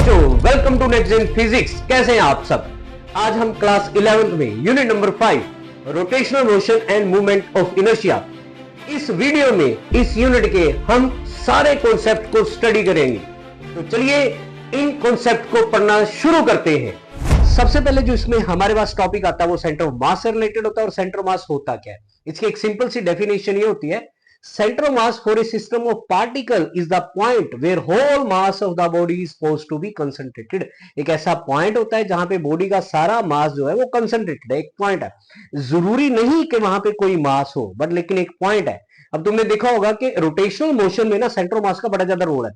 बच्चों, welcome to next in physics. कैसे हैं आप सब? आज हम क्लास 11th में unit number 5 rotational motion and movement of inertia, इस वीडियो में इस यूनिट के हम सारे कॉन्सेप्ट को स्टडी करेंगे। तो चलिए इन कॉन्सेप्ट को पढ़ना शुरू करते हैं। सबसे पहले जो इसमें हमारे पास टॉपिक आता है वो सेंटर ऑफ मास से रिलेटेड होता है। और सेंटर ऑफ मास होता क्या है, इसकी एक सिंपल सी डेफिनेशन ये होती है, center of mass for a system of particle is the point where whole mass of the body is supposed to be concentrated। एक ऐसा पॉइंट होता है जहां पे बॉडी का सारा मास जो है वो कंसंट्रेटेड है, एक पॉइंट है। जरूरी नहीं कि वहां पे कोई मास हो, बट लेकिन एक पॉइंट है। अब तुमने देखा होगा कि रोटेशनल मोशन में ना सेंटर ऑफ मास का बड़ा ज्यादा रोल है।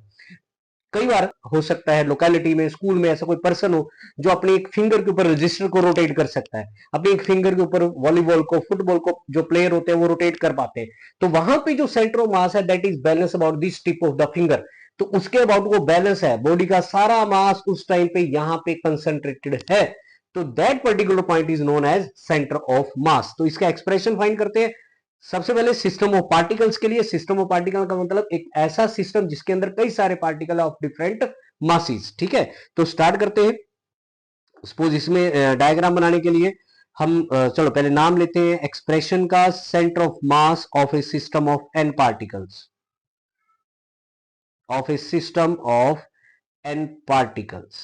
कई बार हो सकता है लोकेलिटी में, स्कूल में ऐसा कोई पर्सन हो जो अपनी एक फिंगर के ऊपर रजिस्टर को रोटेट कर सकता है, अपनी एक फिंगर के ऊपर वॉलीबॉल को, फुटबॉल को जो प्लेयर होते हैं वो रोटेट कर पाते हैं। तो वहां पे जो सेंटर ऑफ मास है that is balance about this tip of the finger. तो उसके अबाउट वो बैलेंस है, बॉडी का सारा मास उस टाइम पे यहां पे कंसंट्रेटेड है। तो that particular point is known as centre of mass. तो इसका एक्सप्रेशन फाइंड करते हैं। सबसे पहले सिस्टम ऑफ पार्टिकल्स के लिए, सिस्टम ऑफ पार्टिकल का मतलब एक ऐसा सिस्टम जिसके अंदर कई सारे पार्टिकल ऑफ डिफरेंट मासेस। ठीक है, तो स्टार्ट करते हैं। सपोज इसमें डायग्राम बनाने के लिए हम चलो पहले नाम लेते हैं एक्सप्रेशन का, centre of mass of a system of n particles, of a system of n particles.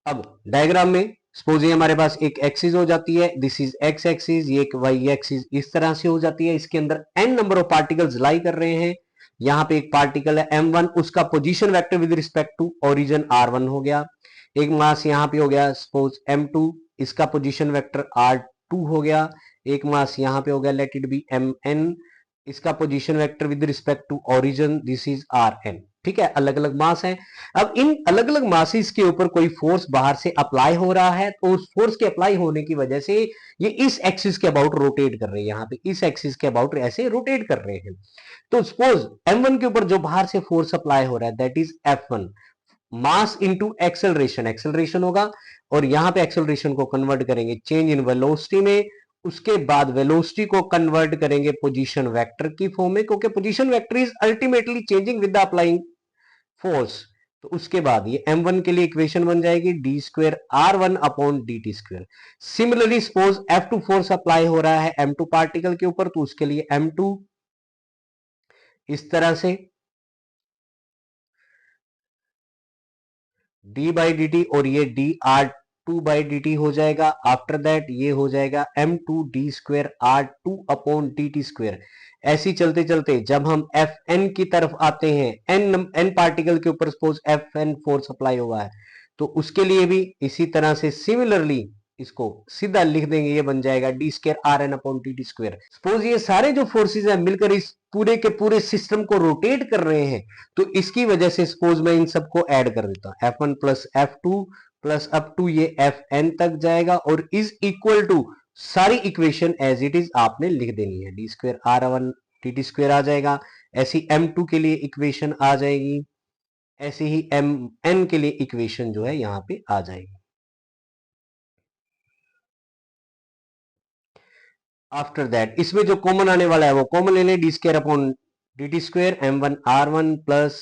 अब डायग्राम में सपोज ये हमारे पास एक एक्सिस हो जाती है, दिस इज एक्स एक्सिस, ये एक वाई एक्सिस इस तरह से हो जाती है। इसके अंदर एन नंबर ऑफ पार्टिकल्स लाई कर रहे हैं। यहां पे एक पार्टिकल है m1, उसका position vector with respect to origin r1 हो गया। एक मास यहां पे हो गया सपोज m2, इसका पोजीशन वेक्टर r2 हो गया। एक मास यहां पे हो गया, लेट इट बी mn, इसका position vector with respect to origin this is rn। ठीक है, अलग अलग मास है। अब इन अलग अलग मासेस के ऊपर कोई फोर्स बाहर से अप्लाई हो रहा है, तो उस फोर्स के अप्लाई होने की वजह से ये इस एक्सिस के अबाउट रोटेट कर रहे हैं, यहां पे इस एक्सिस के अबाउट ऐसे रोटेट कर रहे हैं। तो सपोज m1 के ऊपर जो बाहर से फोर्स अप्लाई हो रहा है that is f1, mass into acceleration, acceleration होगा। और यहां पे एक्सेलरेशन को कन्वर्ट करेंगे चेंज इन वेलोसिटी में, उसके बाद वेलोसिटी को कन्वर्ट करेंगे पोजीशन वेक्टर की फॉर्म में, क्योंकि position vector is ultimately changing with the applying force. तो उसके बाद ये m1 के लिए इक्वेशन बन जाएगी D square r1 upon dt square. Similarly suppose f2 force apply हो रहा है m2 पार्टिकल के ऊपर, तो उसके लिए m2 इस तरह से d बाई dt, और ये dr2 बाई dt हो जाएगा। आफ्टर दैट ये हो जाएगा m2 d square r2 upon dt square. ऐसी चलते चलते जब हम fn की तरफ आते हैं, n पार्टिकल के ऊपर सपोज fn फोर्स अप्लाई हुआ है, तो उसके लिए भी इसी तरह से सिमिलरली इसको सीधा लिख देंगे, ये बन जाएगा d square r n upon t t square. Suppose ये सारे जो फोर्सेस हैं मिलकर इस पूरे के पूरे सिस्टम को रोटेट कर रहे हैं, तो इसकी वजह से सपोज मैं इन सबको ऐड कर देता हूं, F1 plus F2 plus up to ये Fn तक जाएगा, और इज इक्वल टू सारी इक्वेशन एज इट इज आपने लिख देनी है, d square r one t t square आ जाएगा। ऐसी M2 के लिए इक्वेशन आ जाएगी, ऐसे ही Mn के लिए इक्वेशन जो है यहां पे आ जाएगी। आफ्टर दैट इसमें जो कॉमन आने वाला है वो कॉमन ले लें, d square upon d t square, m1 r1 plus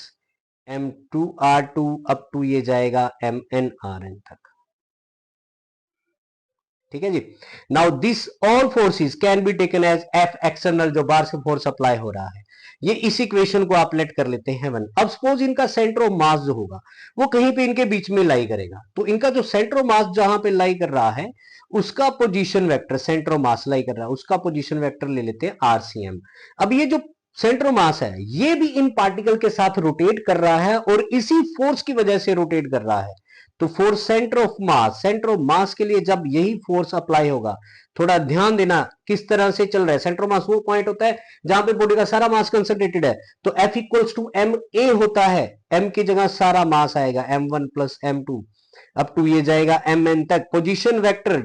m2 r2 up to ये जाएगा mn rn तक। ठीक है जी। Now this all forces can be taken as F external, जो बाहर से फोर्स अप्लाई हो रहा है। ये इस इक्वेशन को आप लेट कर लेते हैं 1। अब सपोज इनका सेंटर ऑफ मास जो होगा वो कहीं पे इनके बीच में लाई करेगा, तो इनका जो सेंटर ऑफ मास जहां पे लाई कर रहा है उसका position vector, centre of mass lie कर रहा है उसका पोजीशन वेक्टर ले लेते हैं आरसीएम। अब ये जो सेंटर ऑफ मास है ये भी इन पार्टिकल के साथ रोटेट कर रहा है, और इसी फोर्स की वजह से रोटेट कर रहा है। तो for centre of mass, centre of मास के लिए जब यही फोर्स अप्लाई होगा, थोड़ा ध्यान देना किस तरह से चल रहा है। सेंटर ऑफ मास वो पॉइंट होता है जहां पे बॉडी का सारा मास कंसंट्रेटेड है, तो F equals to m a होता है, m की जगह सारा मास आएगा m1 plus m2 up to ये जाएगा mn तक। Position vector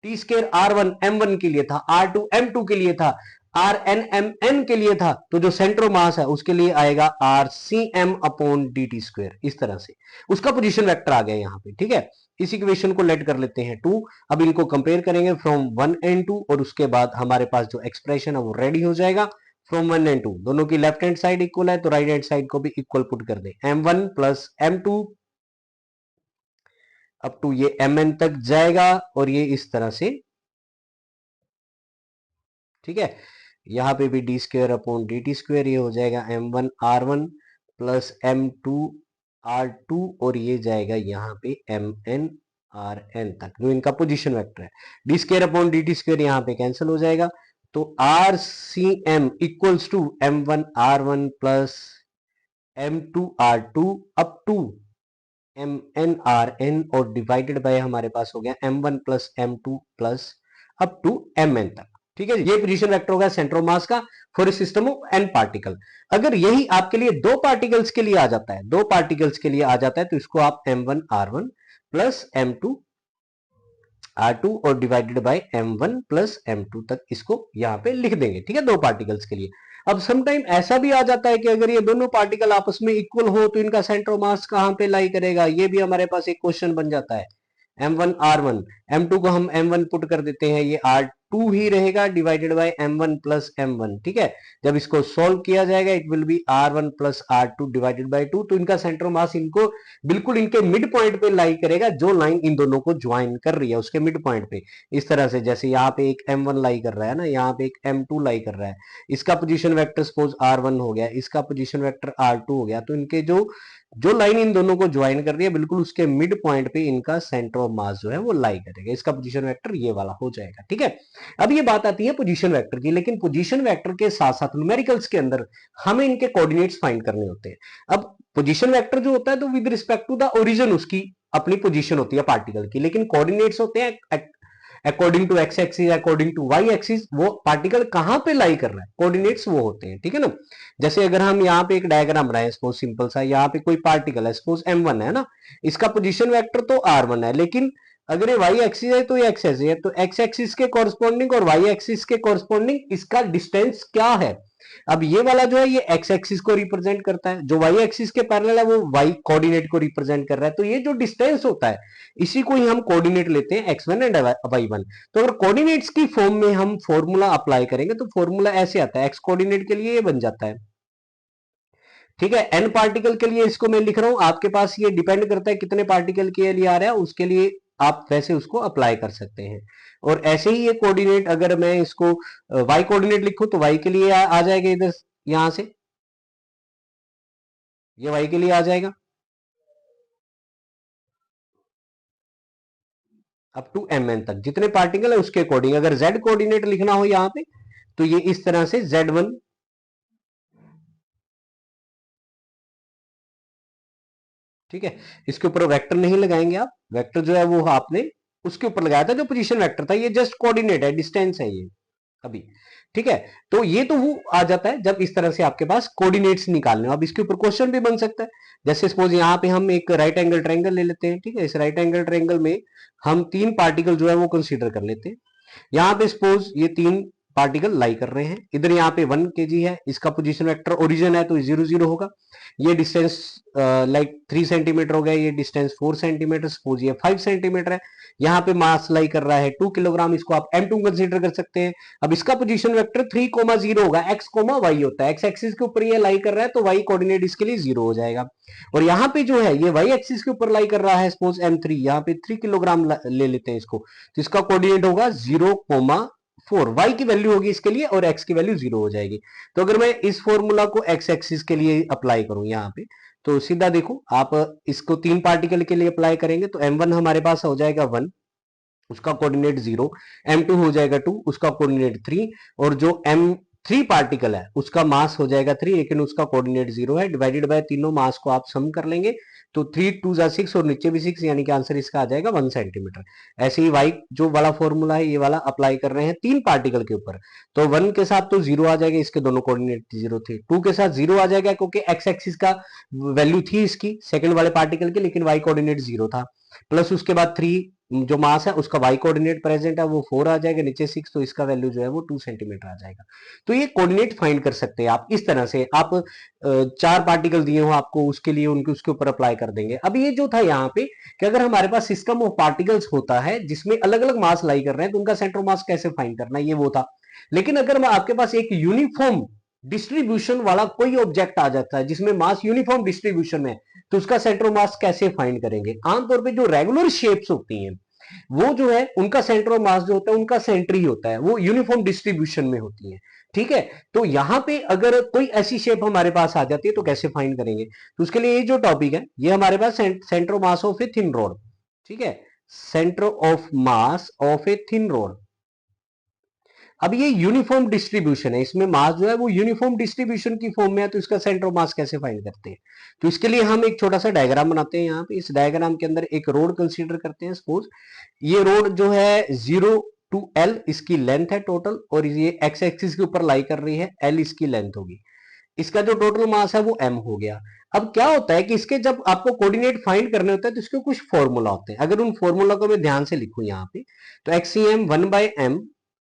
T square r1 m1 के लिए था, r2 m2 के लिए था, rn mn के लिए था, तो जो सेंटर ऑफ मास है उसके लिए आएगा rcm अपॉन dt स्क्वायर। इस तरह से उसका पोजीशन वेक्टर आ गया यहां पे। ठीक है, इस इक्वेशन को लेट कर लेते हैं 2। अब इनको कंपेयर करेंगे फ्रॉम 1 एंड 2, और उसके बाद हमारे पास जो एक्सप्रेशन है वो रेडी हो जाएगा फ्रॉम 1 एंड 2 दोनों की लेफ्ट हैंड साइड इक्वल है तो राइट हैंड साइड को भी इक्वल पुट कर दे, m1 plus m2 up to ये mn तक जाएगा और ये इस तरह से, ठीक है। यहां पे भी D square upon d t square, ये हो जाएगा m1 r1 plus m2 r2 और ये जाएगा यहाँ पे mn rn तक, जो इनका पोजीशन वेक्टर है। D square upon d t square यहाँ पे कैंसिल हो जाएगा, तो r c m equals to m1 r1 plus m2 r2 up to mn rn और डिवाइडेड बाय हमारे पास हो गया m1 plus m2 plus up to mn तक, ठीक है। ये पोजीशन वेक्टर होगा सेंटर ऑफ मास का for a system of n particle. अगर यही आपके लिए दो पार्टिकल्स के लिए आ जाता है, दो पार्टिकल्स के लिए आ जाता है, तो इसको आप m1 r1 plus m2 r2 और divided bye m1 plus m2 तक इसको यहां पे लिख देंगे, ठीक है, दो पार्टिकल्स के लिए। अब समटाइम ऐसा भी आ जाता है कि अगर ये दोनों पार्टिकल आपस में इक्वल हो तो इनका सेंटर ऑफ मास कहां पे लाई करेगा, ये भी हमारे पास एक क्वेश्चन बन जाता है। m1 r1, m2 को हम m1 पुट कर देते हैं, ये r2 ही रहेगा divided by m1 plus m1, ठीक है। जब इसको सॉल्व किया जाएगा it will be r1 plus r2 divided by 2, तो इनका सेंटर ऑफ मास इनको बिल्कुल इनके मिड पॉइंट पे लाई करेगा, जो लाइन इन दोनों को ज्वाइन कर रही है उसके मिड पॉइंट पे। इस तरह से जैसे यहाँ पे एक m1 लाई कर रहा है ना, यहाँ पे एक m2 लाई कर रहा है, इसका पोजीशन वेक्टर सपोज r1 हो गया, इसका पोजीशन वेक्टर r2 हो गया, तो इनके जो जो लाइन इन दोनों को ज्वाइन कर रही है बिल्कुल उसके मिड पॉइंट पे इनका सेंटर ऑफ मास जो है वो लाई करेगा, इसका पोजीशन वेक्टर ये वाला हो जाएगा, ठीक है। अब ये बात आती है पोजीशन वेक्टर की, लेकिन पोजीशन वेक्टर के साथ साथ न्यूमेरिकल्स के अंदर हमें इनके कोऑर्डिनेट्स फाइंड करने होते हैं। अब पोजीशन वेक्टर जो होता है तो with respect to the origin उसकी अपनी पोजीशन होती है पार्टिकल की, लेकिन कोऑर्डिनेट्स होते हैं according to x axis, according to y axis, वो पार्टिकल कहां पे लाई कर रहा है, कोऑर्डिनेट्स वो होते हैं, ठीक है ना। जैसे अगर हम यहाँ पे एक डायग्राम बनाए सपोज सिंपल सा, यहाँ पे कोई पार्टिकल है सपोज m1 है ना, इसका पोजीशन वेक्टर तो r1 है, लेकिन अगर ये वाई एक्सिस है तो ये एक्स एक्सिस है, तो एक्स एक्सिस के कॉरस्पॉन्डिंग और वाई एक्सिस के कॉरस्पॉन्डिंग इसका डिस्टेंस क्या है। अब ये वाला जो है ये एक्स एक्सिस को रिप्रेजेंट करता है, जो वाई एक्सिस के पैरेलल है वो वाई कोऑर्डिनेट को रिप्रेजेंट कर रहा है, तो ये जो डिस्टेंस होता है इसी को ही हम कोऑर्डिनेट लेते हैं x1 एंड y1। तो अगर कोऑर्डिनेट्स की फॉर्म में हम फॉर्मूला अप्लाई करेंगे तो फॉर्मूला ऐसे आता है, x कोऑर्डिनेट के लिए ये बन जाता है, ठीक है। n पार्टिकल के लिए इसको मैं लिख रहा हूं, आपके पास ये डिपेंड करता है कितने पार्टिकल के लिए आ रहा है, उसके लिए आप वैसे उसको अप्लाई कर सकते हैं। और ऐसे ही ये कोऑर्डिनेट अगर मैं इसको y कोऑर्डिनेट लिखूं तो y के लिए आ जाएगा इधर, यहां से ये y के लिए आ जाएगा अप टू mn तक, जितने पार्टिकल है उसके अकॉर्डिंग। अगर z कोऑर्डिनेट लिखना हो यहां पे तो ये इस तरह से z1, ठीक है, इसके ऊपर वेक्टर नहीं लगाएंगे आप, वेक्टर जो है वो आपने उसके ऊपर लगाया था जो पोजीशन वेक्टर था, ये जस्ट कोऑर्डिनेट है, डिस्टेंस है ये अभी, ठीक है। तो ये तो वो आ जाता है जब इस तरह से आपके पास कोऑर्डिनेट्स निकालने हो। अब इसके ऊपर क्वेश्चन भी बन सकता है, जैसे सपोज यहाँ पे हम एक राइट एंगल ट्रायंगल ले लेते हैं, ठीक है। इस राइट एंगल ट्रायंगल में हम तीन पार्टिकल जो है वो कंसीडर कर लेते हैं। यहाँ पे सपोज ये तीन पार्टिकल लाई कर रहे हैं, इधर यहाँ पे 1 kg है, इसका पोजीशन वेक्टर ओरिजिन है तो 0 0 होगा, ये डिस्टेंस लाइक 3 सेंटीमीटर हो गया, ये डिस्टेंस 4 सेंटीमीटर, सपोज ये 5 सेंटीमीटर है। यहाँ पे मास लाई कर रहा है 2 किलोग्राम, इसको आप m2 कंसीडर कर सकते हैं। अब इसका पोजीशन वेक्टर 3,0 होगा, x, y होता है, x एक्सिस के ऊपर ये लाई कर रहा है तो y कोऑर्डिनेट इसके लिए 0 हो जाएगा। और यहाँ पे जो है ये y एक्सिस के ऊपर लाई कर रहा है सपोज m3, यहाँ पे 3 किलोग्राम ले लेते हैं इसको, तो इसका कोऑर्डिनेट होगा 0,4, y की वैल्यू होगी इसके लिए और x की वैल्यू 0 हो जाएगी। तो अगर मैं इस फॉर्मूला को x एक्सिस के लिए अप्लाई करूं यहाँ पे, तो सीधा देखो आप इसको तीन पार्टिकल के लिए अप्लाई करेंगे तो m1 हमारे पास हो जाएगा 1, उसका कोऑर्डिनेट 0, m2 हो जाएगा 2, उसका कोऑर्डिनेट 3, और जो m3 पार्टिकल है उसका मास हो जाएगा 3 लेकिन उसका कोऑर्डिनेट 0 है, डिवाइडेड बाय तीनों मास को आप सम कर लेंगे तो 3 2 जा 6 और नीचे भी 6, यानी कि आंसर इसका आ जाएगा 1 सेंटीमीटर। ऐसे ही y जो वाला फॉर्मूला है ये वाला अप्लाई कर रहे हैं तीन पार्टिकल के ऊपर, तो 1 के साथ तो 0 आ जाएगा, इसके दोनों कोऑर्डिनेट 0 थे, 2 के साथ 0 आ जाएगा क्योंकि x एक्सिस का वैल्यू थी इसकी सेकंड वाले पार्टिकल की, लेकिन y कोऑर्डिनेट 0 था, प्लस उसके बाद 3 जो मास है उसका y कोऑर्डिनेट प्रेजेंट है वो 4 आ जाएगा, नीचे 6, तो इसका वैल्यू जो है वो 2 सेंटीमीटर आ जाएगा। तो ये कोऑर्डिनेट फाइंड कर सकते हैं आप इस तरह से, आप चार पार्टिकल दिए हो आपको, उसके लिए उनके उसके ऊपर अप्लाई कर देंगे। अब ये जो था यहाँ पे कि अगर हमारे पास सिस्टम ऑफ पार्टिकल्स होता है जिसमें अलग अलग मास लाई कर रहे हैं तो उनका सेंटर मास कैसे फाइंड करना, ये वो था। लेकिन अगर आपके पास एक यूनिफॉर्म डिस्ट्रीब्यूशन वाला कोई ऑब्जेक्ट आ जाता है जिसमें मास यूनिफॉर्म डिस्ट्रीब्यूशन है, तो उसका सेंटर ऑफ मास कैसे फाइंड करेंगे? आमतौर पे जो रेगुलर शेप्स होती हैं वो जो है उनका सेंटर ऑफ मास जो होता है उनका सेंटर ही होता है, वो यूनिफॉर्म डिस्ट्रीब्यूशन में होती है। ठीक है, तो यहां पे अगर कोई ऐसी शेप हमारे पास आ जाती है तो कैसे फाइंड करेंगे? तो उसके लिए ये जो टॉपिक है ये हमारे पास centre of mass of a thin rod. ठीक है, centre of mass of a thin rod. अब ये यूनिफॉर्म डिस्ट्रीब्यूशन है, इसमें मास जो है वो यूनिफॉर्म डिस्ट्रीब्यूशन की फॉर्म में है, तो इसका सेंटर ऑफ मास कैसे फाइंड करते हैं? तो इसके लिए हम एक छोटा सा डायग्राम बनाते हैं। यहाँ पे इस डायग्राम के अंदर एक रोड कंसीडर करते हैं। सपोज ये रोड जो है 0 to L इसकी लेंथ है टोटल, और ये एक्स एक्सिस के ऊपर लाई कर रही है, L इसकी लेंथ होगी। इसका जो टोटल मास है वो m हो गया। अब क्या होता है कि इसके जब आपको कोऑर्डिनेट फाइंड करने होते हैं तो इसके कुछ फॉर्मूला होते हैं। अगर उन फॉर्मूला को मैं ध्यान से लिखूं यहाँ पे, तो एक्सीएम 1/m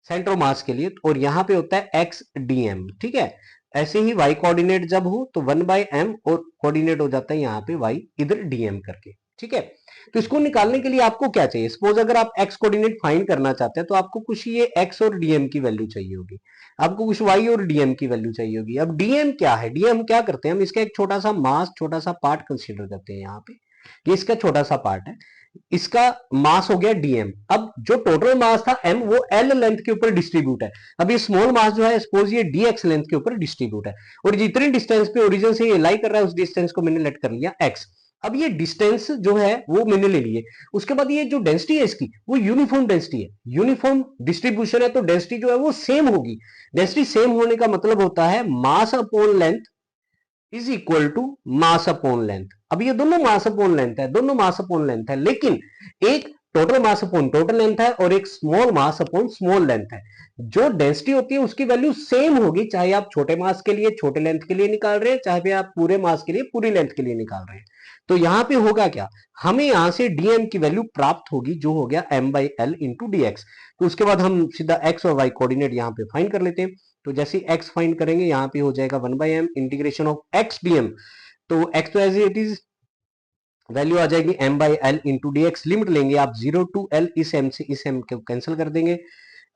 सेंटर ऑफ मास के लिए, और यहां पे होता है एक्स डी एम। ठीक है, ऐसे ही y कोऑर्डिनेट जब हो तो 1/m और कोऑर्डिनेट हो जाता है यहाँ पे y इधर dm करके। ठीक है, तो इसको निकालने के लिए आपको क्या चाहिए? सपोज अगर आप x कोऑर्डिनेट फाइंड करना चाहते हैं तो आपको कुछ ये x और dm की वैल्यू चाहिए होगी, आपको कुछ y और dm की वैल्यू चाहिए होगी। अब dm क्या है? dm क्या करते हैं हम, इसका एक छोटा सा मास, छोटा सा पार्ट कंसीडर करते हैं। यहाँ पे ये इसका छोटा सा पार्ट है, इसका मास हो गया dm। अब जो टोटल मास था m वो l लेंथ के ऊपर डिस्ट्रीब्यूट है। अब ये स्मॉल मास जो है सपोज ये dx लेंथ के ऊपर डिस्ट्रीब्यूट है, और जितनी डिस्टेंस पे ओरिजिन से ये लाई कर रहा है उस डिस्टेंस को मैंने लेट कर लिया x। अब ये डिस्टेंस जो है वो मैंने ले लिए, उसके बाद ये जो डेंसिटी है इसकी वो यूनिफॉर्म डेंसिटी है, यूनिफॉर्म डिस्ट्रीब्यूशन है, तो डेंसिटी जो है वो सेम होगी। डेंसिटी सेम होने का मतलब होता है mass upon length is equal to mass upon length. अब ये दोनों मास अपॉन लेंथ है, दोनों मास अपॉन लेंथ है, लेकिन एक total mass upon total length है और एक small mass upon small length है। जो डेंसिटी होती है उसकी वैल्यू सेम होगी, चाहे आप छोटे मास के लिए छोटे लेंथ के लिए निकाल रहे हैं, चाहे आप पूरे मास के लिए पूरी लेंथ के लिए निकाल रहे हैं। तो यहां पे होगा क्या, हमें यहां से dm की वैल्यू प्राप्त होगी जो हो गया m/l इंटू dx। तो उसके बाद हम सीधा x और y कोऑर्डिनेट यहाँ पे फाइंड कर लेते हैं। तो जैसे x फाइंड करेंगे यहाँ पे हो जाएगा 1/m integration of x dm। तो x तो एज इट इज वैल्यू आ जाएगी m/l इंटू dx। लिमिट लेंगे आप 0 to L, इस m से इस m को कैंसिल कर देंगे।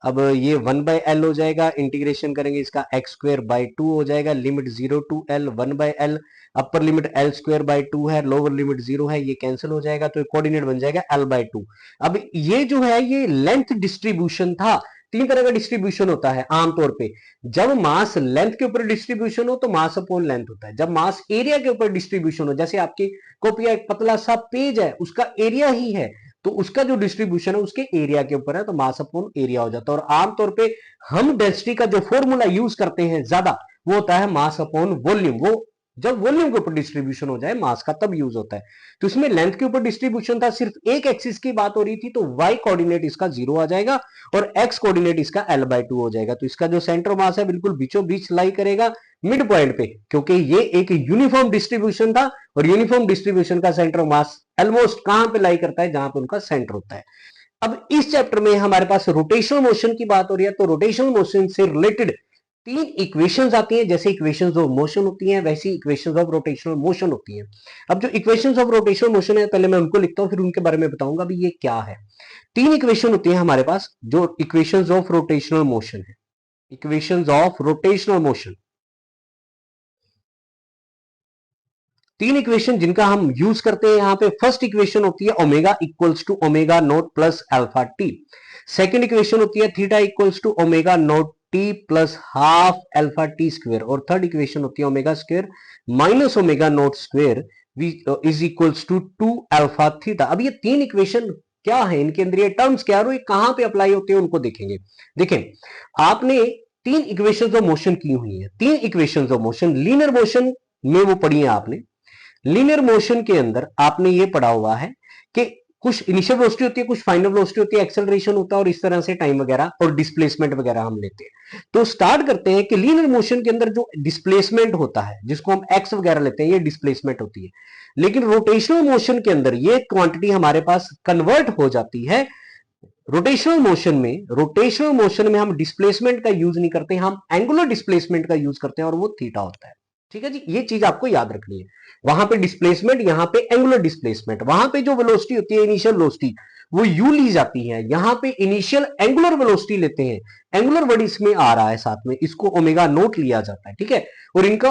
अब ये 1/l हो जाएगा, इंटीग्रेशन करेंगे इसका x²/2 हो जाएगा। Limit 0 to L 1/l, upper limit L²/2 है, लोअर लिमिट 0 है, ये कैंसिल हो जाएगा, तो कोऑर्डिनेट बन जाएगा L/2। अब ये जो है ये लेंथ डिस्ट्रीब्यूशन था। तीन तरह का डिस्ट्रीब्यूशन होता है आमतौर पे। जब मास लेंथ के ऊपर डिस्ट्रीब्यूशन हो तो मास अपॉन लेंथ होता है। जब मास एरिया के ऊपर डिस्ट्रीब्यूशन हो, जैसे आपकी कॉपी एक पतला सा पेज है उसका एरिया ही है, तो उसका जो डिस्ट्रीब्यूशन है उसके एरिया के ऊपर है, तो मास अपॉन एरिया हो जाता है। और आमतौर पे हम डेंसिटी का जो फॉर्मूला यूज करते हैं ज्यादा वो होता है मास अपॉन वॉल्यूम। वो जब वॉल्यूम के ऊपर डिस्ट्रीब्यूशन हो जाए मास का तब यूज होता है। तो इसमें लेंथ के ऊपर डिस्ट्रीब्यूशन था, सिर्फ एक एक्सिस की बात हो रही थी, तो y कोऑर्डिनेट इसका 0 आ जाएगा और x कोऑर्डिनेट इसका L/2 हो जाएगा। तो इसका जो सेंटर मास है बिल्कुल बीचों बीच लाई करेगा मिड पॉइंट पे, क्योंकि ये एक यूनिफॉर्म डिस्ट्रीब्यूशन था और यूनिफॉर्म डिस्ट्रीब्यूशन का सेंटर मास ऑलमोस्ट कहां पे लाई करता है, जहां पे उनका सेंटर होता है। अब इस चैप्टर में हमारे पास रोटेशनल मोशन की बात हो रही है, तो रोटेशनल मोशन से रिलेटेड तीन इक्वेशंस आती हैं। जैसे इक्वेशंस ऑफ मोशन होती हैं वैसी इक्वेशंस ऑफ रोटेशनल मोशन होती हैं। अब जो इक्वेशंस ऑफ रोटेशनल मोशन है पहले मैं उनको लिखता हूं, फिर उनके बारे में बताऊंगा भी ये क्या है। तीन इक्वेशन होती है हमारे पास जो इक्वेशंस ऑफ रोटेशनल मोशन है। इक्वेशंस ऑफ रोटेशनल मोशन, तीन इक्वेशन जिनका हम यूज करते हैं यहाँ पे। फर्स्ट इक्वेशन होती है omega equals to omega naught plus alpha t. Second equation होती है theta equals to omega naught t plus half alpha t square. और थर्ड इक्वेशन होती है omega square minus omega naught square is equals to 2 alpha theta. अब ये तीन equation क्या है, इनके अंदर ये टर्म्स क्या है, कहां पे अप्लाई होते हैं उनको देखेंगे। देखें, आपने तीन इक्वेशंस ऑफ मोशन की हुई है। तीन equations of motion linear motion में वो पढ़ी है आपने। लीनियर मोशन के अंदर आपने ये पढ़ा हुआ है कि कुछ इनिशियल वेलोसिटी होती है, कुछ फाइनल वेलोसिटी होती है, एक्सेलरेशन होता है, और इस तरह से टाइम वगैरह और डिस्प्लेसमेंट वगैरह हम लेते हैं। तो स्टार्ट करते हैं कि लीनियर मोशन के अंदर जो डिस्प्लेसमेंट होता है जिसको हम एक्स वगैरह लेते हैं, ये डिस्प्लेसमेंट होती है। लेकिन रोटेशनल मोशन के अंदर ये क्वांटिटी हमारे पास कन्वर्ट हो जाती है। रोटेशनल मोशन में हम डिस्प्लेसमेंट का यूज नहीं करते, हम एंगुलर डिस्प्लेसमेंट का यूज करते हैं और वो थीटा होता है। ठीक है जी, ये चीज आपको याद रखनी है। वहां पे डिस्प्लेसमेंट, यहाँ पे एंगुलर डिस्प्लेसमेंट, वहां पे जो वेलोसिटी होती है इनिशियल वेलोसिटी वो यू ली जाती है, यहाँ पे इनिशियल एंगुलर वेलोसिटी लेते हैं, एंगुलर वर्ड इसमें आ रहा है साथ में, इसको ओमेगा नोट लिया जाता है, ठीक है। और इनका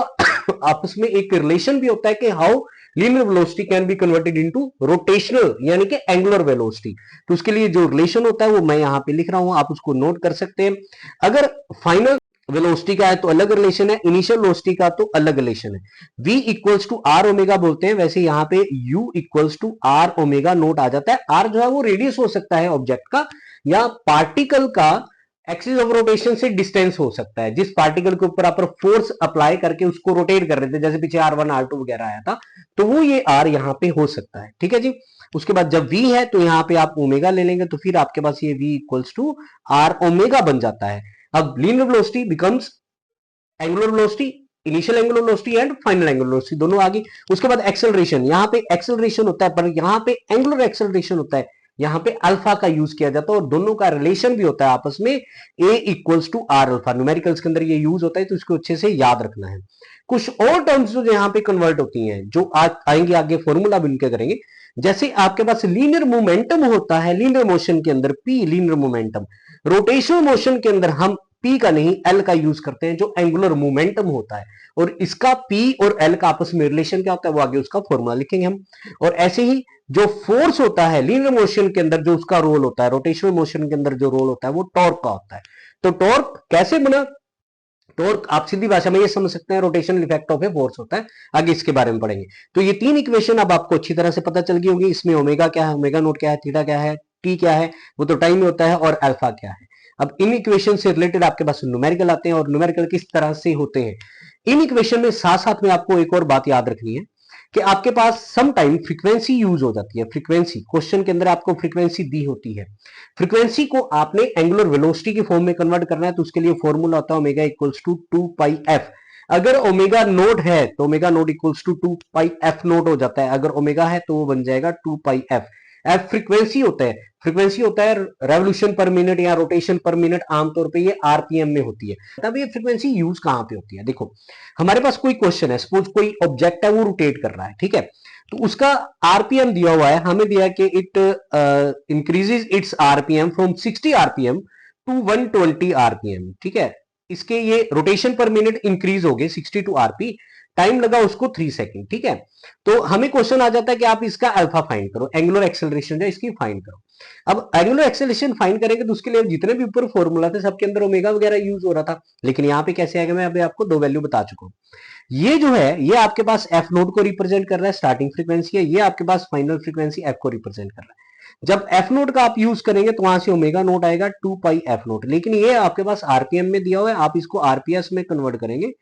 आपस में एक रिलेशन भी होता है कि how linear velocity can be converted into rotational यानी कि एंगुलर वेलोसिटी। तो उसके लिए जो रिलेशन होता है वो मैं यहां पे लिख रहा हूं, आप उसको नोट कर सकते हैं। अगर फाइनल वेलोसिटी का है तो अलग रिलेशन है, इनिशियल वेलोसिटी का तो अलग रिलेशन है। v equals to are omega बोलते हैं, वैसे यहां पे u equals to are omega nought आ जाता है। r जो है वो रेडियस हो सकता है ऑब्जेक्ट का या पार्टिकल का एक्सिस ऑफ रोटेशन से डिस्टेंस हो सकता है, जिस पार्टिकल के ऊपर आप फोर्स अप्लाई करके उसको रोटेट कर रहे थे, जैसे पीछे R1 R2 वगैरह आया था, तो वो ये R यहाँ पे हो सकता है, ठीक है जी। उसके बाद जब v है तो यहाँ पे आप ओमेगा ले लेंगे, तो फिर आपके पास ये v equals to are omega बन जाता है। अब linear velocity becomes angular velocity, initial angular velocity and final angular velocity दोनों आ गई। उसके बाद एक्सेलरेशन, यहाँ पे एक्सेलरेशन होता है पर यहाँ पे एंगुलर एक्सेलरेशन होता है, यहाँ पे अल्फा का यूज किया जाता है और दोनों का रिलेशन भी होता है आपस में, a equals to r alpha. Numericals के अंदर ये यूज होता है तो इसको अच्छे से याद रखना है। कुछ और टर्म्स जो यहाँ पे कन्वर्ट होती हैं जो आएंगे आगे फॉर्मूला भी उनके करेंगे, जैसे आपके पास लीनियर मोमेंटम होता है, लीनियर मोशन के अंदर p linear momentum, rotational motion के अंदर हम p का नहीं l का यूज करते हैं जो एंगुलर मोमेंटम होता है, और इसका p और l का आपस में रिलेशन क्या होता है वो आगे उसका फॉर्मूला लिखेंगे हम। और ऐसे ही जो फोर्स होता है लीनियर मोशन के अंदर जो उसका रोल होता है, रोटेशनल मोशन के अंदर जो रोल होता है वो टॉर्क का होता है। तो टॉर्क कैसे बना, टॉर्क आप सीधी भाषा में ये समझ सकते हैं rotational effect of a force होता है, आगे इसके बारे में पढ़ेंगे। तो ये तीन इक्वेशन अब आपको अच्छी तरह से पता चल गई होगी, इसमें ओमेगा क्या है, ओमेगा नोट क्या है, थीटा क्या है, टी क्या है वो तो टाइम में होता है, और अल्फा क्या है। अब इन इक्वेशन से रिलेटेड आपके पास न्यूमेरिकल आते हैं, और न्यूमेरिकल किस तरह से होते हैं इन इक्वेशन में, साथ साथ में आपको एक और बात याद रखनी है कि आपके पास सम टाइम फ्रीक्वेंसी यूज हो जाती है। फ्रीक्वेंसी क्वेश्चन के अंदर आपको फ्रीक्वेंसी दी होती है, फ्रीक्वेंसी को आपने एंगुलर वेलोसिटी के फॉर्म में कन्वर्ट करना है, तो उसके लिए फॉर्मूला होता है omega equals to 2 pi f. अगर ओमेगा नोट है तो omega naught equals to 2 pi f naught हो जाता है, अगर ओमेगा है तो वो बन जाएगा 2 पाई एफ। एफ फ्रीक्वेंसी होता है, फ्रीक्वेंसी होता है रेवोल्यूशन पर मिनट या रोटेशन पर मिनट, आमतौर पे ये आरपीएम में होती है। तब ये फ्रीक्वेंसी यूज कहां पे होती है, देखो हमारे पास कोई क्वेश्चन है, सपोज कोई ऑब्जेक्ट है वो रोटेट कर रहा है, ठीक है, तो उसका आरपीएम दिया हुआ है, हमें दिया कि it increases its RPM from 60 RPM to 120 RPM, ठीक है। इसके ये रोटेशन पर मिनट इंक्रीज हो गए 62 आरपी, टाइम लगा उसको 3 सेकंड, ठीक है। तो हमें क्वेश्चन आ जाता है कि आप इसका अल्फा फाइंड करो, एंगुलर एक्सेलरेशन जो इसकी फाइंड करो। अब एंगुलर एक्सेलरेशन फाइंड करेंगे तो उसके लिए जितने भी ऊपर फॉर्मूला थे सबके अंदर ओमेगा वगैरह यूज हो रहा था, लेकिन यहाँ पे कैसे आएगा मैं अभी आपको दो वैल्यू बता चुका हूँ। ये जो है ये आपके पास एफ नोट को रिप्रेजेंट कर रहा है, स्टार्टिंग फ्रीक्वेंसी है, ये आपके पास फाइनल फ्रीक्वेंसी एफ को रिप्रेजेंट कर रहा है। जब एफ नोट का आप यूज करेंगे तो वहां से ओमेगा नोट आएगा 2 पाई एफ नोट, लेकिन ये आपके पास आरपीएम में दिया हुआ है, आप इसको आरपीएस में कन्वर्ट करेंगे,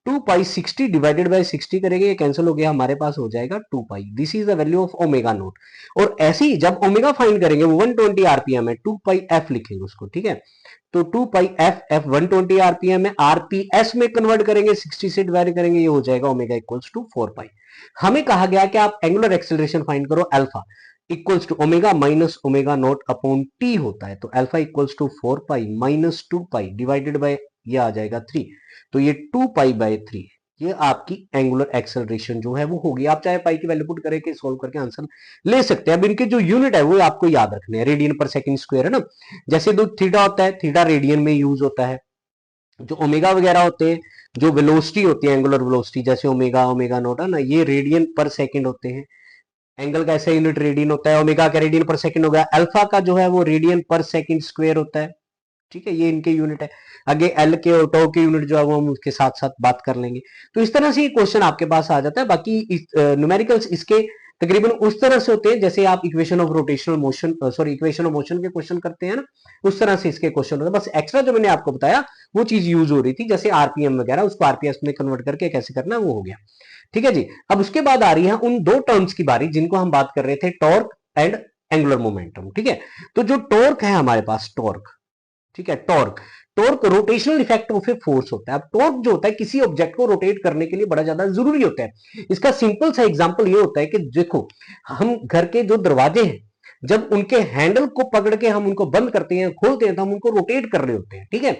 2 पाई 60 डिवाइडेड बाय 60 करेंगे, ये कैंसिल हो गया, हमारे पास हो जाएगा 2 pi. This is the value of omega nought. और ऐसे ही जब ओमेगा फाइंड करेंगे वो 120 आरपीएम है, 2 पाई एफ लिखेंगे उसको, ठीक है। तो 2 पाई एफ, एफ 120 आरपीएम है, आरपीएस में कन्वर्ट करेंगे, 60 से डिवाइड करेंगे, ये हो जाएगा ओमेगा इक्वल्स टू 4 पाई। हमें कहा गया कि आप एंगुलर एक्सेलरेशन फाइंड करो, alpha equals to omega minus omega naught upon t होता है, तो alpha equals to 4 pi minus 2 pi divided by ये आ जाएगा 3, तो ये 2 पाई बाय 3, ये आपकी एंगुलर एक्सेलरेशन जो है वो होगी। आप चाहे पाई की वैल्यू पुट करके सोल्व करके आंसर ले सकते हैं। अब इनके जो यूनिट है वो आपको याद रखने हैं, रेडियन पर सेकंड स्क्वायर है ना, जैसे जो थीटा होता है थीटा रेडियन में यूज होता है, जो ओमेगा वगैरह होते हैं, जो वेलोसिटी होती है एंगुलर वेलोसिटी जैसे ओमेगा ओमेगा नोट है ना, ये रेडियन पर सेकंड होते हैं। एंगल का ऐसा यूनिट रेडियन होता है, ओमेगा का रेडियन पर सेकंड हो गया, अल्फा का जो है वो रेडियन पर सेकंड स्क्वायर होता है, ठीक है, ये इनके यूनिट है। आगे एल के और टो के यूनिट जो है वो हम उसके साथ साथ बात कर लेंगे। तो इस तरह से ये क्वेश्चन आपके पास आ जाता है। बाकी न्यूमेरिकल्स इसके तकरीबन उस तरह से होते हैं जैसे आप equation of rotational motion equation of motion के क्वेश्चन करते हैं ना, उस तरह से इसके क्वेश्चन होते हैं। बस एक्स्ट्रा जो मैंने आपको बताया वो चीज यूज हो रही थी, जैसे आरपीएम वगैरह उसको आरपीएस में कन्वर्ट करके कैसे करना है वो हो गया, ठीक है जी। अब उसके बाद आ रही है उन दो टर्म्स की बारी जिनको हम बात कर रहे थे, टॉर्क एंड एंगुलर मोमेंटम, ठीक है। तो जो टॉर्क है हमारे पास, टॉर्क, ठीक है, torque torque rotational effect of a force होता है। अब टॉर्क जो होता है किसी ऑब्जेक्ट को रोटेट करने के लिए बड़ा ज्यादा जरूरी होता है। इसका सिंपल सा एग्जांपल ये होता है कि देखो हम घर के जो दरवाजे हैं जब उनके हैंडल को पकड़ के हम उनको बंद करते हैं खोलते हैं तो हम उनको रोटेट कर रहे होते हैं, ठीक है।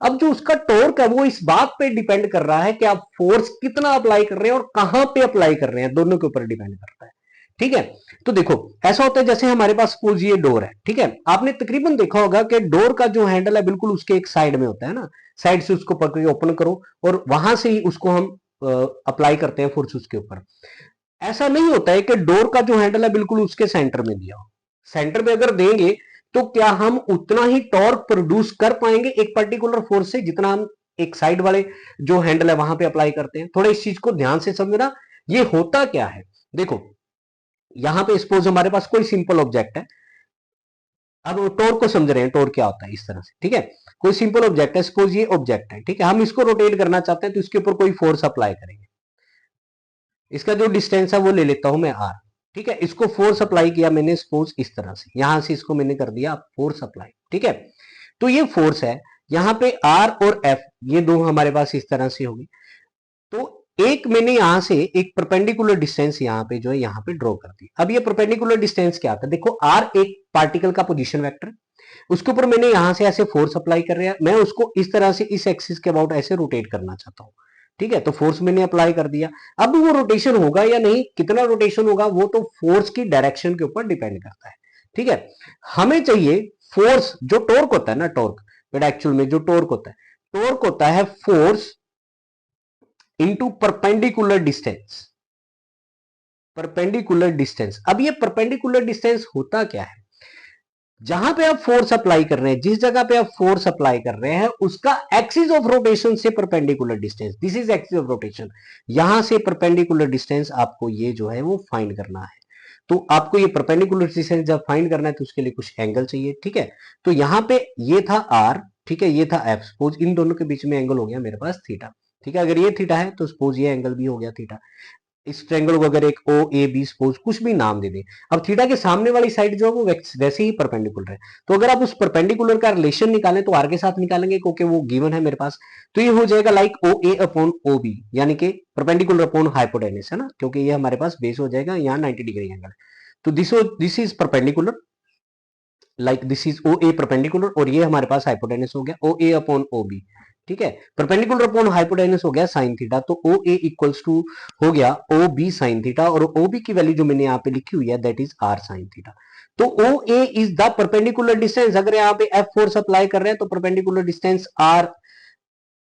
अब जो उसका टॉर्क है वो इस बात पे डिपेंड कर रहा है कि आप फोर्स कितना अप्लाई कर रहे हैं और कहां पे अप्लाई कर रहे हैं, दोनों के ऊपर डिपेंड करता है। ठीक है, तो देखो ऐसा होता है जैसे हमारे पास सपोज ये डोर है, ठीक है, आपने तकरीबन देखा होगा कि डोर का जो हैंडल है बिल्कुल उसके एक साइड में होता है ना, साइड से उसको पकड़ के ओपन करो और वहां से ही उसको हम अप्लाई करते हैं फोर्स उसके ऊपर। ऐसा नहीं होता है कि डोर का जो हैंडल है बिल्कुल उसके सेंटर में दिया हो। सेंटर में अगर देंगे तो क्या हम उतना ही टॉर्क प्रोड्यूस कर पाएंगे एक पर्टिकुलर फोर्स से जितना हम एक साइड वाले जो हैंडल है वहां पे अप्लाई करते हैं? थोड़ा इस चीज को ध्यान से समझना। ये होता क्या है, देखो यहां पे सपोज हमारे पास कोई सिंपल ऑब्जेक्ट है। अब टॉर्क को समझ रहे हैं, टॉर्क क्या होता है इस तरह से, ठीक है। कोई सिंपल ऑब्जेक्ट है, सपोज ये ऑब्जेक्ट है, ठीक है, हम इसको रोटेट करना चाहते हैं तो इसके ऊपर कोई फोर्स अप्लाई करेंगे। इसका जो डिस्टेंस है वो ले लेता हूं मैं आर, ठीक है। इसको फोर्स अप्लाई किया मैंने सपोज इस तरह से, यहां से इसको मैंने कर दिया फोर्स अप्लाई, ठीक है। तो ये फोर्स है, यहां पे आर और एफ ये दो हमारे पास इस तरह से होगी। तो एक मैंने यहां से एक परपेंडिकुलर डिस्टेंस यहां पे जो है यहां पे ड्रॉ कर दी। अब ये परपेंडिकुलर डिस्टेंस क्या था, देखो आर एक पार्टिकल का पोजीशन वेक्टर, उसके ऊपर मैंने यहां से ऐसे फोर्स अप्लाई कर रहा है, मैं उसको इस तरह से इस एक्सिस के अबाउट ऐसे रोटेट करना चाहता हूं, ठीक है। तो फोर्स मैंने अप्लाई कर दिया। अब वो रोटेशन होगा या नहीं, कितना रोटेशन होगा, वो तो फोर्स की डायरेक्शन के ऊपर डिपेंड करता है, ठीक है। हमें चाहिए फोर्स, जो टॉर्क होता है ना, टॉर्क बट एक्चुअल में जो टॉर्क होता है, टॉर्क होता है force into perpendicular distance. Perpendicular distance, अब ये परपेंडिकुलर डिस्टेंस होता क्या है, जहां पे आप फोर्स अप्लाई कर रहे हैं, जिस जगह पे आप फोर्स अप्लाई कर रहे हैं उसका एक्सिस ऑफ रोटेशन से perpendicular distance, this is axis of rotation. यहां से परपेंडिकुलर डिस्टेंस आपको ये जो है वो फाइंड करना है। तो आपको ये परपेंडिकुलर डिस्टेंस जब फाइंड करना है तो उसके लिए कुछ एंगल चाहिए, ठीक है। तो यहां पे ये था आर, ठीक है, ये था एफ, सपोज इन दोनों के बीच में एंगल हो गया मेरे पास थीटा, ठीक है। अगर ये थीटा है तो सपोज ये एंगल भी हो गया थीटा। इस ट्रायंगल को अगर एक ओ ए बी सपोज कुछ भी नाम दे दें, अब थीटा के सामने वाली साइड जो है वो वैसे ही परपेंडिकुलर है। तो अगर आप उस परपेंडिकुलर का रिलेशन निकालें तो आर के साथ निकालेंगे क्योंकि वो गिवन है मेरे पास। तो ये हो जाएगा लाइक ओ ए अपॉन ओ बी, यानी कि परपेंडिकुलर अपॉन हाइपोटेनस, है ना, क्योंकि ये हमारे पास बेस हो जाएगा यहाँ 90 डिग्री एंगल। तो this is perpendicular, like this is O A perpendicular, और ये हमारे पास हाइपोटेनस हो गया ओ ए अपॉन ओ बी, ठीक है। परपेंडिकुलर अपॉन हाइपोटेनस हो गया साइन थीटा, तो ओ ए इक्वल्स टू हो गया ओ बी साइन थीटा, और ओ बी की वैल्यू जो मैंने यहाँ पे लिखी हुई है that is r sine theta. तो O A is the perpendicular distance. अगर यहाँ पे एफ फोर्स अप्लाई कर रहे हैं तो परपेंडिकुलर डिस्टेंस आर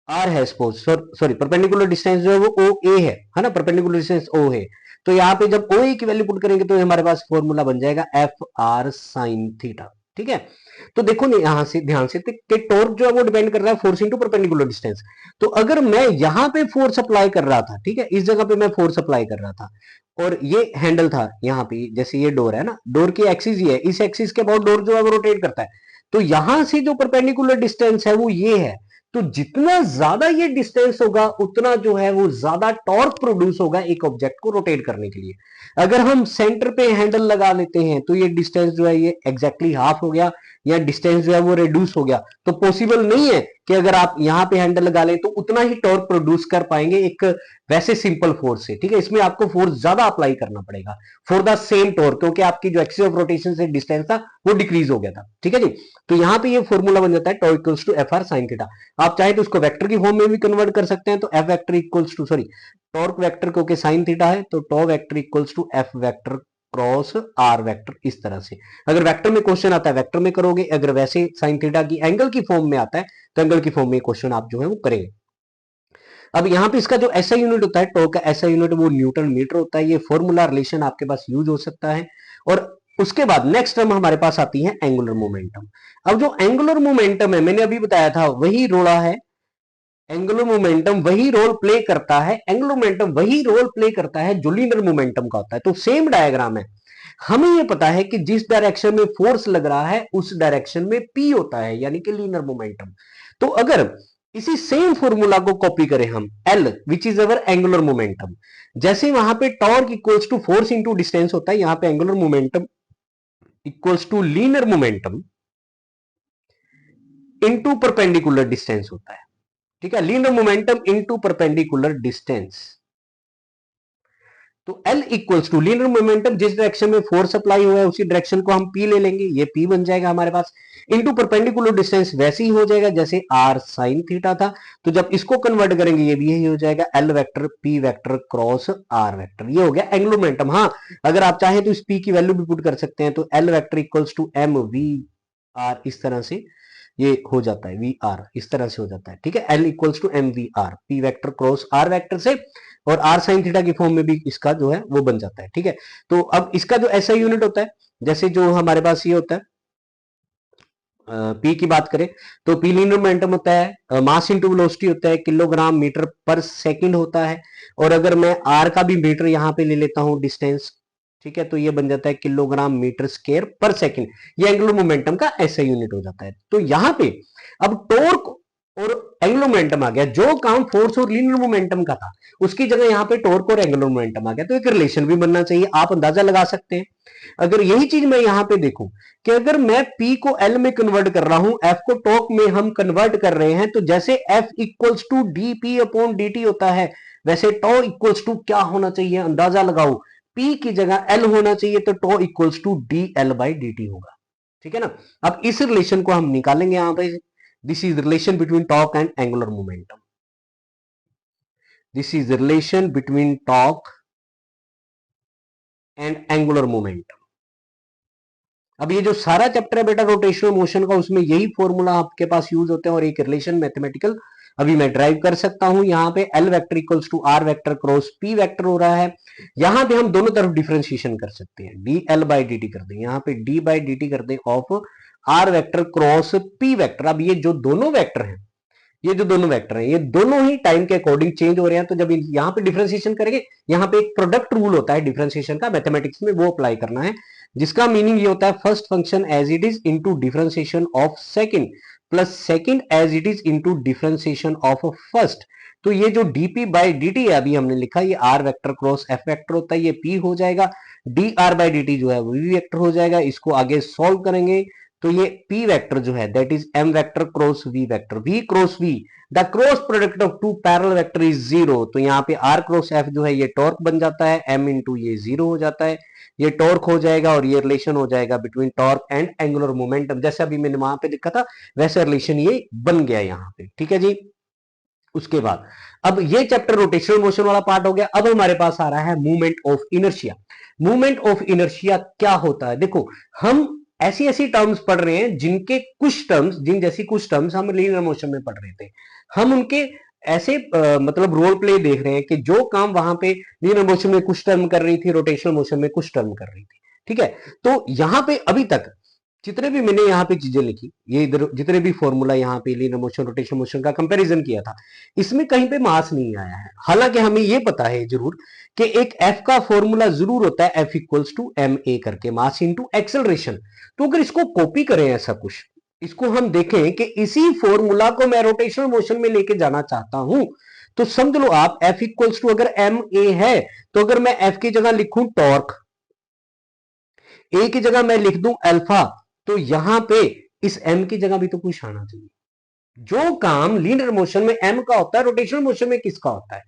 आर है सपोज, सॉरी परपेंडिकुलर डिस्टेंस जो है वो ओ ए है ना, परपेंडिकुलर डिस्टेंस ओ है। तो यहाँ पे जब ओ ए की वैल्यू पुट करेंगे तो हमारे पास फॉर्मूला बन जाएगा एफ आर साइन थीटा, ठीक है। तो देखो ना यहां से ध्यान से कि टॉर्क जो है वो डिपेंड कर रहा है फोर्स इंटू परपेंडिकुलर डिस्टेंस। तो अगर मैं यहां पे फोर्स अप्लाई कर रहा था, ठीक है, इस जगह पे मैं फोर्स अप्लाई कर रहा था और ये हैंडल था यहाँ पे, जैसे ये डोर है ना, डोर की एक्सिस ये है, इस एक्सिस के अबाउट डोर जो है वो रोटेट करता है। तो यहां से जो परपेंडिकुलर डिस्टेंस है वो ये है। तो जितना ज्यादा ये डिस्टेंस होगा उतना जो है वो ज्यादा टॉर्क प्रोड्यूस होगा एक ऑब्जेक्ट को रोटेट करने के लिए। अगर हम सेंटर पे हैंडल लगा लेते हैं तो ये डिस्टेंस जो है ये एग्जैक्टली हाफ हो गया, या डिस्टेंस जो है वो रिड्यूस हो गया। तो पॉसिबल नहीं है कि अगर आप यहां पे हैंडल लगा लें तो उतना ही टॉर्क प्रोड्यूस कर पाएंगे एक वैसे सिंपल फोर्स से, ठीक है। इसमें आपको फोर्स ज्यादा अप्लाई करना पड़ेगा फॉर द सेम टॉर्क, क्योंकि आपकी जो एक्सिस ऑफ रोटेशन से डिस्टेंस था वो डिक्रीज हो गया था, ठीक है जी। तो यहां पे ये फॉर्मूला बन जाता है tau equals to F R sine theta. आप चाहे तो उसको वेक्टर की फॉर्म में भी कन्वर्ट कर सकते हैं, तो F vector equals to, sorry torque vector क्योंकि साइन थीटा है तो tau vector equals to F vector cross are vector, इस तरह से। अगर वेक्टर में क्वेश्चन आता है वेक्टर में करोगे, अगर वैसे साइन थीटा की एंगल की फॉर्म में आता है तो एंगल की फॉर्म में क्वेश्चन आप जो है वो करेंगे। अब यहां पे इसका जो ऐसा यूनिट होता है टॉ का ऐसा यूनिट वो न्यूटन मीटर होता है। ये फॉर्मूला रिलेशन आपके पास यूज हो सकता है। और उसके बाद नेक्स्ट टर्म हमारे पास आती है एंगुलर मोमेंटम। अब जो एंगुलर मोमेंटम है मैंने अभी बताया था वही रोड़ा है, एंगुलर मोमेंटम वही रोल प्ले करता है, एंगुलर मोमेंटम वही रोल प्ले करता है जो लीनियर मोमेंटम का होता है। तो सेम डायग्राम है। हमें यह पता है कि जिस डायरेक्शन में फोर्स लग रहा है उस डायरेक्शन में पी होता है, यानी कि लीनियर मोमेंटम। तो अगर इसी सेम फॉर्मूला को कॉपी करें हम, L which is our angular momentum, जैसे वहां पे torque equals to force into distance होता है, यहां पे angular momentum equals to linear momentum into perpendicular distance होता है, ठीक है। Linear momentum into perpendicular distance. तो L equals to linear momentum, जिस डायरेक्शन में फोर्स अप्लाई हुआ है उसी डायरेक्शन को हम P ले लेंगे, ये P बन जाएगा हमारे पास, इनटू परपेंडिकुलर डिस्टेंस वैसे ही हो जाएगा जैसे r sin थीटा था। तो जब इसको कन्वर्ट करेंगे ये भी यही हो जाएगा, L vector P vector cross R vector, ये हो गया एंगुलर मोमेंटम। हाँ, अगर आप चाहें तो इस P की वैल्यू भी पुट कर सकते हैं, तो L vector equals to m v r, इस तरह से ये हो जाता है, वी आर इस तरह से हो जाता है, ठीक है। L equals to m v r, p vector cross are vector से, और आर साइन थीटा की फॉर्म में भी इसका जो है वो बन जाता है, ठीक है। तो अब इसका जो ऐसा यूनिट होता है, जैसे जो हमारे पास ये होता है पी की बात करें तो पी लीनियर मोमेंटम होता है, मास इनटू वेलोसिटी होता है, किलोग्राम मीटर पर सेकंड होता है। और अगर मैं आर का भी मीटर यहां पे ले लेता हूं डिस्टेंस, ठीक है, तो ये बन जाता है किलोग्राम मीटर स्क्वायर पर सेकंड, ये एंगुलर मोमेंटम का ऐसा यूनिट हो जाता है। तो यहां पे अब टॉर्क और एंगुलर मोमेंटम आ गया, जो काम फोर्स और लीनियर मोमेंटम का था उसकी जगह यहां पे टॉर्क और एंगुलर मोमेंटम आ गया, तो एक रिलेशन भी बनना चाहिए, आप अंदाजा लगा सकते हैं। अगर यही चीज मैं यहां पे देखूं कि अगर मैं P को L में कन्वर्ट कर रहा हूं, F को टॉर्क में हम कन्वर्ट कर रहे हैं, तो जैसे F equals to d p upon d t होता है, वैसे टॉ इक्वल्स टू क्या होना चाहिए, अंदाजा लगाओ, P की जगह L होना चाहिए, तो tau equals to D L by D T होगा, ठीक है ना। अब इस रिलेशन को हम निकालेंगे यहां पर, this is relation between torque and angular momentum, this is relation between torque and angular momentum. अब ये जो सारा चैप्टर है बेटा रोटेशनल मोशन का, उसमें यही फॉर्मूला आपके पास यूज होते हैं, और एक रिलेशन मैथमेटिकल अभी मैं ड्राइव कर सकता हूं। यहाँ पे L vector equals to R vector cross P vector हो रहा है, यहां पे हम दोनों तरफ डिफरेंशिएशन कर सकते हैं, dl बाई dt कर दें, यहाँ पे d बाई dt कर दें of R vector cross P vector. अब ये जो दोनों वेक्टर हैं, ये जो दोनों वेक्टर हैं, ये दोनों ही टाइम के अकॉर्डिंग चेंज हो रहे हैं, तो जब यहाँ पे डिफरेंशिएशन करेंगे, यहाँ पे एक प्रोडक्ट रूल होता है डिफरेंशिएशन का मैथमेटिक्स में, वो अप्लाई करना है, जिसका मीनिंग ये होता है first function as it is into differentiation of second plus second as it is into differentiation of first. तो ये जो dp बाई dt है अभी हमने लिखा, ये r vector cross f vector होता है, ये p हो जाएगा, dr बाई dt जो है वो v वेक्टर हो जाएगा। इसको आगे सॉल्व करेंगे तो ये p वेक्टर जो है that is m vector cross v vector, v cross v, the cross product of two parallel vector is zero. तो यहाँ पे r क्रॉस f जो है ये टॉर्क बन जाता है, m इंटू ये जीरो हो जाता है, ये टॉर्क हो जाएगा, और ये रिलेशन हो जाएगा between torque and angular momentum, जैसे अभी मैंने वहां पे लिखा था वैसे रिलेशन ये बन गया यहाँ पे, ठीक है जी। उसके बाद अब ये चैप्टर रोटेशनल मोशन वाला पार्ट हो गया। अब हमारे पास आ रहा है movement of inertia. Movement of inertia क्या होता है, देखो हम ऐसी ऐसी टर्म्स पढ़ रहे हैं जिनके कुछ टर्म्स, जिन जैसी कुछ टर्म्स हम लीनियर मोशन में पढ़ रहे थे, हम उनके ऐसे मतलब रोल प्ले देख रहे हैं कि जो काम वहां पे लीनियर मोशन में कुछ टर्म कर रही थी, रोटेशनल मोशन में कुछ टर्म कर रही थी, ठीक है। तो यहां पे अभी तक जितने भी मैंने यहाँ पे चीजें लिखी, ये इधर जितने भी फॉर्मूला यहाँ पे लीनियर मोशन रोटेशनल मोशन का कंपैरिजन किया था, इसमें कहीं पे मास नहीं आया है। हालांकि हमें ये पता है जरूर कि एक एफ का फॉर्मूला जरूर होता है, F equals to m a करके, मास इनटू एक्सेलरेशन। तो अगर इसको कॉपी करें ऐसा कुछ, इसको हम देखें कि इसी फॉर्मूला को मैं रोटेशनल मोशन में लेके जाना चाहता हूं, तो समझ लो आप एफ इक्वल्स टू अगर एम ए है, तो अगर मैं एफ की जगह लिखूं टॉर्क, ए की जगह मैं लिख दूं अल्फा, तो यहां पे इस m की जगह भी तो कुछ आना चाहिए। जो काम लीनियर मोशन में m का होता है, रोटेशनल मोशन में किसका होता है?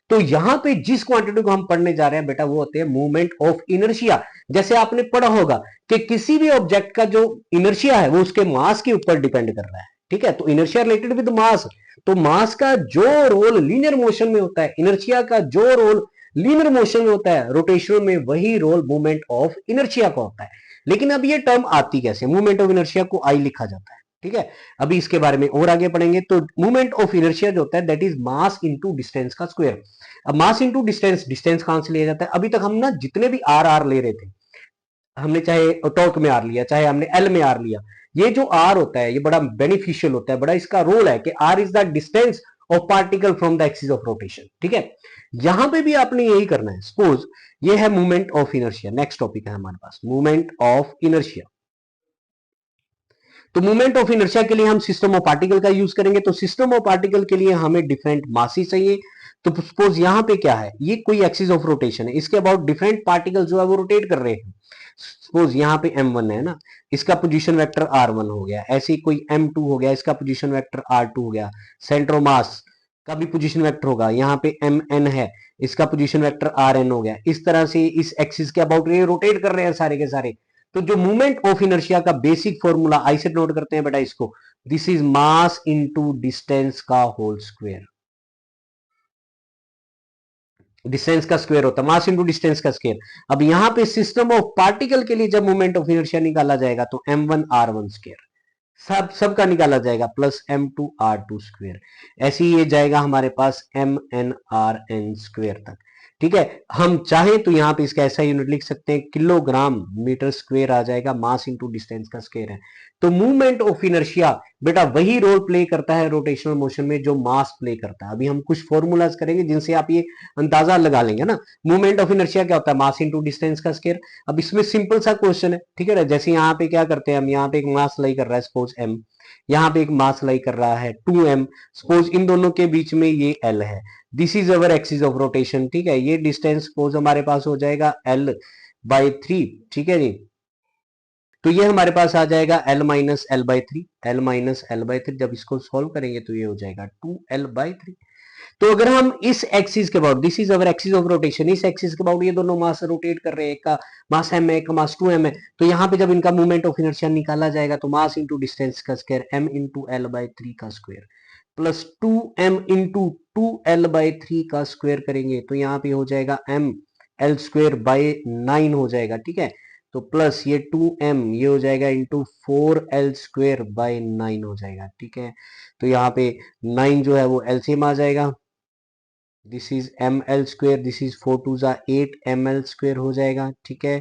तो यहां पे जिस क्वांटिटी को हम पढ़ने जा रहे हैं बेटा, वो होते हैं मूवमेंट ऑफ इनर्शिया। जैसे आपने पढ़ा होगा कि किसी भी ऑब्जेक्ट का जो इनर्शिया है वो उसके मास के ऊपर डिपेंड कर रहा है, ठीक है। तो इनर्शिया रिलेटेड विद मास, तो मास का जो रोल लीनियर मोशन में होता है, इनर्शिया का जो रोल लीनियर मोशन में होता है, रोटेशनल में वही रोल मूवमेंट ऑफ इनर्शिया का होता है। लेकिन अब ये टर्म आती कैसे, मूवमेंट ऑफ इनर्शिया को आई लिखा जाता है, ठीक है। अभी इसके बारे में और आगे पढ़ेंगे। तो मूवमेंट ऑफ इनर्शिया जो होता है that is mass into distance का स्क्वायर। अब मास इनटू डिस्टेंस, डिस्टेंस कहां से लिया जाता है? अभी तक हम ना जितने भी आर आर ले रहे थे, हमने चाहे टॉर्क में आर लिया, चाहे हमने एल में आर लिया, ये जो आर होता है ये बड़ा बेनिफिशियल होता है, बड़ा इसका रोल है कि r is the distance of particle from the axis of rotation, ठीक है। यहां पे भी आपने यही करना है। सपोज ये है movement of inertia, next topic है हमारे पास मूवमेंट ऑफ इनर्शिया। तो मूवमेंट ऑफ इनर्शिया के लिए हम सिस्टम ऑफ पार्टिकल का यूज करेंगे। तो सिस्टम ऑफ पार्टिकल के लिए हमें डिफरेंट मासेस चाहिए। तो सपोज यहां पे क्या है, ये कोई एक्सिस ऑफ रोटेशन है, इसके अबाउट डिफरेंट पार्टिकल जो है वो रोटेट कर रहे हैं। सपोज यहाँ पे m1 है ना, इसका पोजीशन वेक्टर r1 हो गया, ऐसे ही कोई m2 हो गया, इसका पोजीशन वेक्टर r2 हो गया, सेंटर ऑफ मास का भी पोजीशन वेक्टर होगा, यहाँ पे एम एन है, इसका पोजीशन वेक्टर आर एन हो गया। इस तरह से इस एक्सिस के अबाउट ये रोटेट कर रहे हैं सारे के सारे। तो जो मूवमेंट ऑफ इनर्शिया का बेसिक फॉर्मूला आई से नोट करते हैं बेटा इसको, this is mass into distance का होल स्क्वायर। डिस्टेंस का स्क्वायर होता है मास इंटू डिस्टेंस का स्क्वायर। अब यहां पे सिस्टम ऑफ पार्टिकल के लिए जब मोमेंट ऑफ इनर्शिया निकाला जाएगा तो m1r1 स्क्वायर सबका निकाला जाएगा प्लस m2r2 स्क्वायर। ऐसे ही ये जाएगा हमारे पास mnrn स्क्वायर तक। ठीक है, हम चाहें तो यहाँ पे इसका ऐसा यूनिट लिख सकते हैं, किलोग्राम मीटर स्क्वायर आ जाएगा, मास इंटू डिस्टेंस का स्क्वायर है। तो मूवमेंट ऑफ इनर्शिया बेटा वही रोल प्ले करता है रोटेशनल मोशन में जो मास प्ले करता है। अभी हम कुछ फॉर्मूलाज करेंगे जिनसे आप ये अंदाजा लगा लेंगे ना। मूवमेंट ऑफ इनर्शिया क्या होता है, मास इंटू डिस्टेंस का स्क्वायर। अब इसमें सिंपल सा क्वेश्चन है, ठीक है ना, जैसे यहाँ पे क्या करते हैं हम, यहाँ पे एक मास लाई कर रहा है सपोज m, यहाँ पे एक मास लाई कर रहा है 2m, सपोज इन दोनों के बीच में ये l है, this is our axis of rotation. ठीक है, ये डिस्टेंस सपोज हमारे पास हो जाएगा l/3। ठीक है जी, तो ये हमारे पास आ जाएगा l minus l/3, l minus l/3। जब इसको सॉल्व करेंगे तो ये हो जाएगा 2l/3। तो अगर हम इस एक्सिस के about, this is our axis of rotation, इस एक्सिस के अबाउट ये दोनों मास रोटेट कर रहे हैं, एक का मास m है, एक का मास 2m है, तो यहाँ पे जब इनका मूवमेंट ऑफ इनर्शिया निकाला जाएगा तो मास इंटू डिस्टेंस का स्क्वायर m इंटू l/3 का square plus 2m into 2l/3 का स्क्वायर करेंगे तो यहाँ पे हो जाएगा m l स्क्वायर बाय 9 हो जाएगा। ठीक है, तो प्लस ये 2m ये हो जाएगा इंटू 4l स्क्वायर बाय 9 हो जाएगा। ठीक है, तो यहाँ पे 9 जो है वो एलसीएम आ जाएगा, this is M L square, this is 4 to जा 8 ml स्क्वेयर हो जाएगा। ठीक है,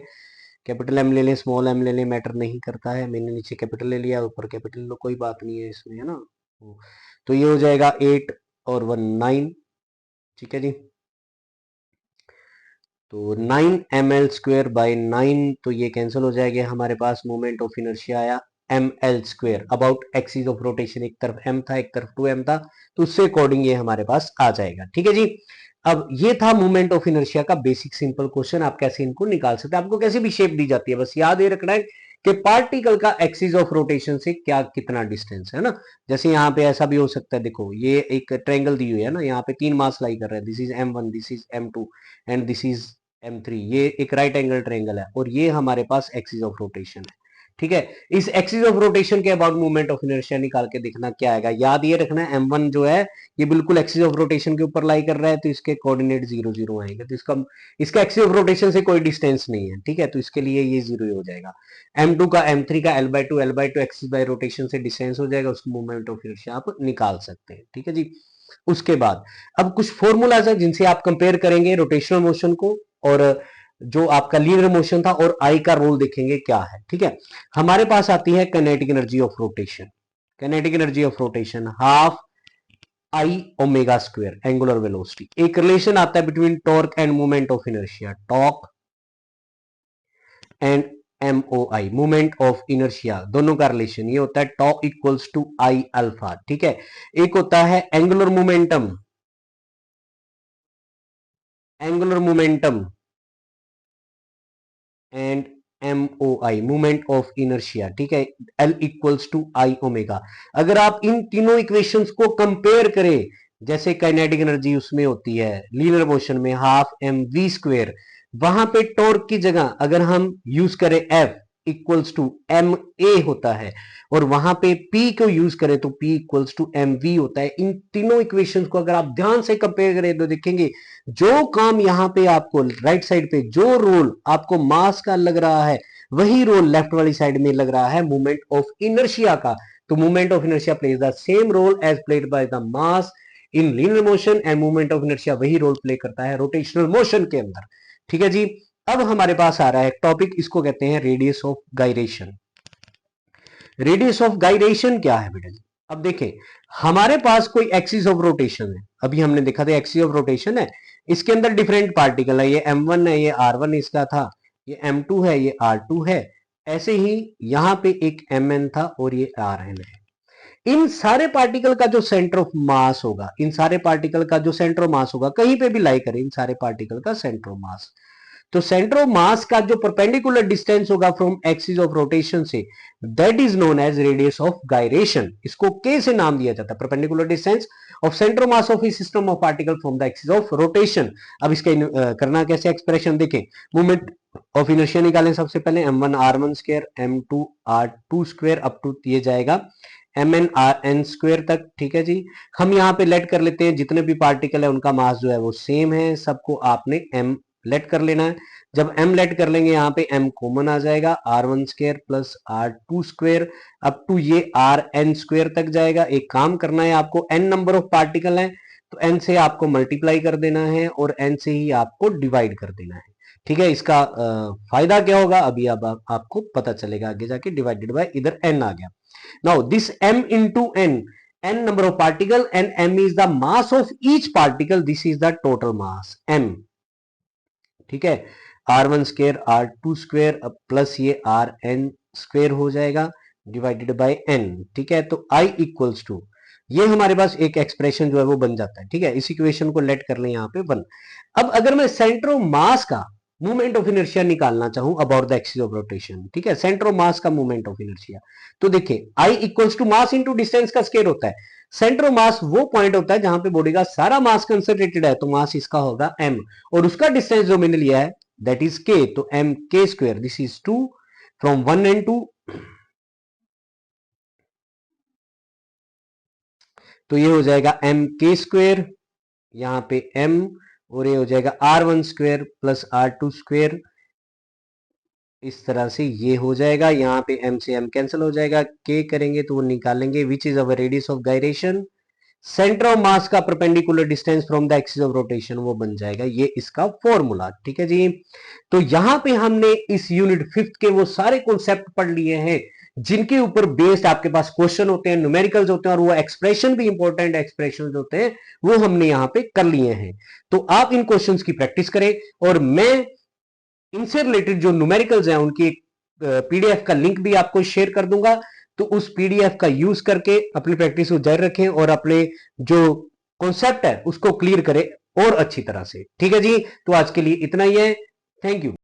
कैपिटल एम ले लें स्मॉल एम ले लें मैटर नहीं करता है, मैंने नीचे कैपिटल ले लिया ऊपर कैपिटल लो, कोई बात नहीं है इसमें, है ना। तो ये हो जाएगा 8 और 1 9। ठीक है जी, तो 9 ml स्क्वेयर बाय 9, तो ये कैंसिल हो जाएगा, हमारे पास मोमेंट ऑफ इनर्शिया आया ml square about axis of rotation. एक तरफ m था एक तरफ 2m था, तो उससे अकॉर्डिंग ये हमारे पास आ जाएगा। ठीक है जी, अब ये था मूवमेंट ऑफ इनर्शिया का बेसिक सिंपल क्वेश्चन। आप कैसे इनको निकाल सकते हैं, आपको कैसे भी शेप दी जाती है, बस याद ये रखना है कि पार्टिकल का एक्सिस ऑफ रोटेशन से क्या कितना डिस्टेंस है ना। जैसे यहाँ पे ऐसा भी हो सकता है, देखो ये एक ट्रायंगल दी हुई है ना, यहाँ पे 3 मास लाई कर रहे हैं, this is m1, this is m2 and this is m3। ये एक राइट एंगल ट्रायंगल है और ये हमारे पास एक्सिस ऑफ रोटेशन है। ठीक है, इस एक्सिस ऑफ रोटेशन के अबाउट मूवमेंट ऑफ इनर्शिया निकाल के देखना क्या आएगा। याद ये रखना है m1 जो है ये बिल्कुल एक्सिस ऑफ रोटेशन के ऊपर लाई कर रहा है, तो इसके कोऑर्डिनेट 0 0 आएंगे, तो इसका एक्सिस ऑफ रोटेशन से कोई डिस्टेंस नहीं है। ठीक है, तो इसके लिए ये 0 हो जाएगा। m2 का m3 का l/2 एक्सिस बाय रोटेशन से डिस्टेंस हो जाएगा, उसको मूवमेंट ऑफ इनर्शिया आप निकाल सकते हैं। ठीक है जी, उसके बाद अब कुछ फॉर्मूलाज है जिनसे आप कंपेयर करेंगे रोटेशनल मोशन को और जो आपका लीनियर मोशन था, और आई का रोल देखेंगे क्या है। ठीक है, हमारे पास आती है kinetic energy of rotation. Kinetic energy of rotation half I omega square angular velocity. एक रिलेशन आता है between torque and movement of inertia, torque and MOI movement of inertia, दोनों का रिलेशन ये होता है tau equals to I alpha. ठीक है, एक होता है angular momentum, angular momentum and MOI movement of inertia. ठीक है, L equals to I omega. अगर आप इन तीनों इक्वेशंस को कंपेयर करें, जैसे काइनेटिक एनर्जी उसमें होती है लीनियर मोशन में हाफ mv स्क्वायर, वहां पे टॉर्क की जगह अगर हम यूज करें F इक्वल्स टू ma होता है, और वहां पे P को यूज करें तो P इक्वल्स टू mv होता है। इन तीनों इक्वेशंस को अगर आप ध्यान से कंपेयर करें तो देखेंगे जो काम यहाँ पे आपको राइट साइड पे जो रोल आपको मास का लग रहा है, वही रोल लेफ्ट वाली साइड में लग रहा है मूवमेंट ऑफ इनर्शिया का। तो movement of inertia plays the same role as played by the mass in linear motion, and movement of inertia वही रोल प्ले करता है रोटेशनल मोशन के अंदर। ठीक है जी, अब हमारे पास आ रहा है टॉपिक, इसको कहते हैं radius of gyration. Radius of gyration क्या है बेटा जी, अब देखें हमारे पास कोई एक्सिस ऑफ रोटेशन है, अभी हमने देखा था एक्सिस ऑफ रोटेशन है, इसके अंदर डिफरेंट पार्टिकल है, ये m1 है, ये r1 इसका था, ये m2 है, ये r2 है, ऐसे ही यहां पे एक mn था और ये rn है। इन सारे पार्टिकल का जो सेंटर ऑफ मास होगा, इन सारे पार्टिकल का जो सेंटर ऑफ मास होगा, कहीं पे भी लाई करें इन सारे पार्टिकल का सेंटर ऑफ मास, तो सेंटर ऑफ मास का जो परपेंडिकुलर डिस्टेंस होगा फ्रॉम एक्सिस ऑफ रोटेशन से, that is known as radius of gyration. इसको के से नाम दिया जाता है, perpendicular distance of centre of mass of a system of particle from the axis of rotation. अब इसका करना कैसे एक्सप्रेशन देखें, मूवमेंट ऑफ इनर्शिया निकालें। सबसे पहले m1 r1 square m2 r2 square up to ये जाएगा mn rn स्क्वायर तक। ठीक है जी, हम यहाँ पे लेट कर लेते हैं जितने भी पार्टिकल है उनका मास जो है वो सेम है, सबको आपने m लेट कर लेना है। जब m लेट कर लेंगे यहाँ पे m कॉमन आ जाएगा, r1 square plus r2 square up to ये rn स्क्वायर तक जाएगा। एक काम करना है आपको, n नंबर ऑफ पार्टिकल है तो n से आपको मल्टीप्लाई कर देना है और n से ही आपको डिवाइड कर देना है। ठीक है, इसका फायदा क्या होगा अभी अब आपको पता चलेगा आगे जाके, डिवाइडेड बाय इधर n आ गया। Now this m into n number of particle and m is the mass of each particle, this is the total mass m। ठीक है, r1 square r2 square plus ये rn स्क्वायर हो जाएगा divided by n। ठीक है, तो I equals to ये हमारे पास एक एक्सप्रेशन जो है वो बन जाता है। ठीक है, इस इक्वेशन को लेट कर लें यहाँ पे 1। अब अगर मैं सेंटर ऑफ मास का मूवमेंट ऑफ इनर्शिया निकालना चाहूं about the axis of rotation, ठीक है, सेंटर ऑफ मास का मूवमेंट ऑफ इनर्शिया, तो देखिए I equals to mass into distance का स्क्वायर होता है। सेंटर ऑफ मास वो पॉइंट होता है जहां पे बॉडी का सारा मास कंसंट्रेटेड है, तो मास इसका होगा m और उसका डिस्टेंस जो मैंने लिया है दैट इज k, तो m k square, this is 2 from 1 and 2, तो ये हो जाएगा m k स्क्वायर, यहाँ पे m और ये हो जाएगा r1 square plus r2 square. इस तरह से ये हो जाएगा, यहाँ पे m से m कैंसिल हो जाएगा, k करेंगे तो वो निकालेंगे which is our radius of gyration. Centre of mass का perpendicular distance from the axis of rotation वो बन जाएगा ये इसका फॉर्मूला। ठीक है जी, तो यहां पे हमने इस यूनिट 5th के वो सारे कॉन्सेप्ट पढ़ लिए हैं जिनके ऊपर बेस्ड आपके पास क्वेश्चन होते हैं, न्यूमेरिकल्स होते हैं और वो एक्सप्रेशन भी इंपॉर्टेंट एक्सप्रेशन होते हैं वो हमने यहाँ पे कर लिए हैं। तो आप इन क्वेश्चंस की प्रैक्टिस करें और मैं इनसे रिलेटेड जो न्यूमेरिकल्स हैं उनकी पीडीएफ का लिंक भी आपको शेयर कर दूंगा, तो उस पीडीएफ का यूज करके अपनी प्रैक्टिस को जारी रखें और अपने जो कॉन्सेप्ट है उसको क्लियर करें और अच्छी तरह से। ठीक है जी, तो आज के लिए इतना ही है, थैंक यू।